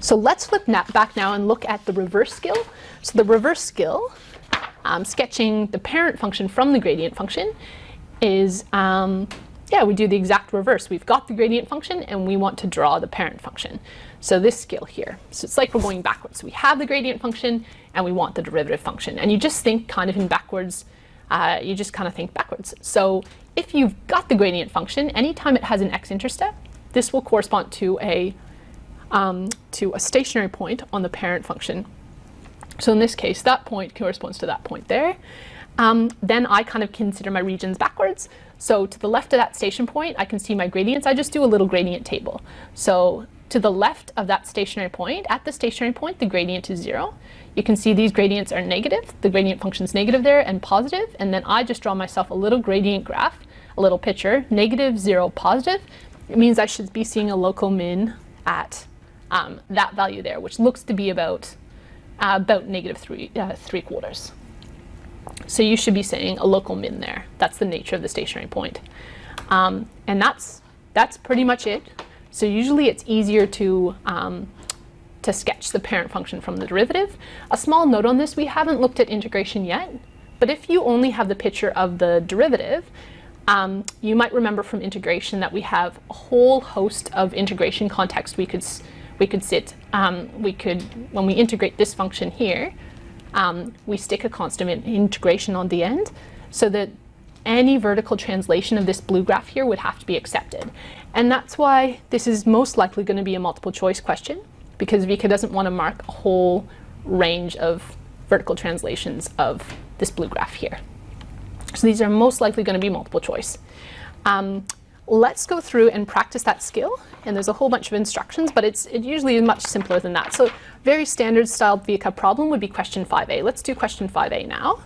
So let's flip back now and look at the reverse skill. So the reverse skill, sketching the parent function from the gradient function, is, we do the exact reverse. We've got the gradient function and we want to draw the parent function. So this skill here. So it's like we're going backwards. So we have the gradient function and we want the derivative function. And you just think kind of in backwards, you just kind of think backwards. So if you've got the gradient function, anytime it has an x-intercept, this will correspond to a stationary point on the parent function. So in this case, that point corresponds to that point there. Then I kind of consider my regions backwards. So to the left of that station point, I can see my gradients. I just do a little gradient table. So to the left of that stationary point, at the stationary point, the gradient is 0. You can see these gradients are negative. The gradient function is negative there and positive. And then I just draw myself a little gradient graph, a little picture, negative, 0, positive. It means I should be seeing a local min at that value there, which looks to be about negative 3/4. So you should be saying a local min there. That's the nature of the stationary point. And that's pretty much it. So usually it's easier to sketch the parent function from the derivative. A small note on this, we haven't looked at integration yet, but if you only have the picture of the derivative, you might remember from integration that we have a whole host of integration context we could when we integrate this function here, we stick a constant integration on the end so that any vertical translation of this blue graph here would have to be accepted. And that's why this is most likely going to be a multiple choice question, because Vika doesn't want to mark a whole range of vertical translations of this blue graph here. So these are most likely going to be multiple choice. Let's go through and practice that skill. And there's a whole bunch of instructions, but it usually is much simpler than that. So very standard style VCAA problem would be question 5a. Let's do question 5a now.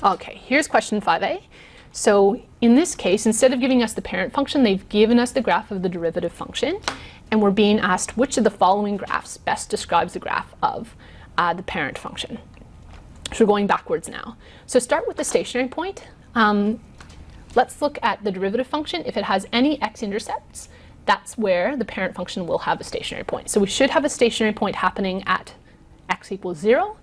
Okay, here's question 5a. So in this case, instead of giving us the parent function, they've given us the graph of the derivative function. And we're being asked which of the following graphs best describes the graph of the parent function. So we're going backwards now. So start with the stationary point. Let's look at the derivative function. If it has any x-intercepts, that's where the parent function will have a stationary point. So we should have a stationary point happening at x equals 0.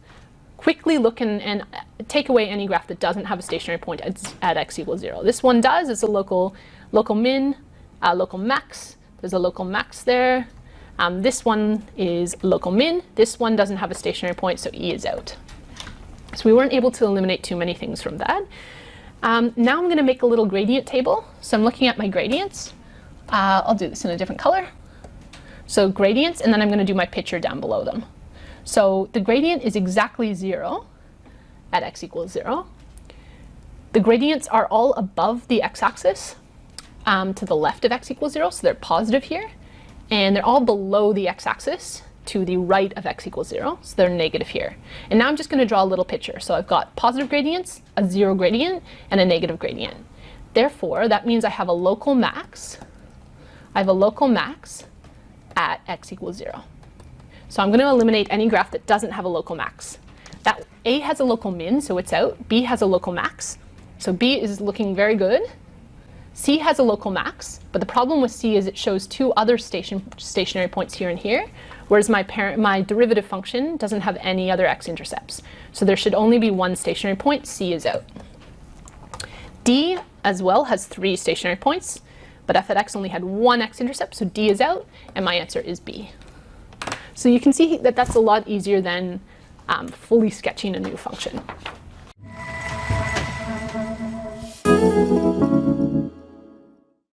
Quickly look and take away any graph that doesn't have a stationary point at x equals 0. This one does. It's a local min, local max. There's a local max there. This one is local min. This one doesn't have a stationary point, so E is out. So we weren't able to eliminate too many things from that. Now I'm going to make a little gradient table. So I'm looking at my gradients. I'll do this in a different color. So gradients, and then I'm going to do my picture down below them. So the gradient is exactly 0 at x equals 0. The gradients are all above the x-axis to the left of x equals 0, so they're positive here. And they're all below the x-axis to the right of x equals 0, so they're negative here. And now I'm just going to draw a little picture. So I've got positive gradients, a 0 gradient, and a negative gradient. Therefore, that means I have a local max. I have a local max at x equals 0. So I'm going to eliminate any graph that doesn't have a local max. That A has a local min, so it's out. B has a local max. So B is looking very good. C has a local max, but the problem with C is it shows two other stationary points here and here, whereas my derivative function doesn't have any other x-intercepts. So there should only be one stationary point. C is out. D as well has 3 stationary points, but f at x only had 1 x-intercept, so D is out, and my answer is B. So you can see that that's a lot easier than fully sketching a new function.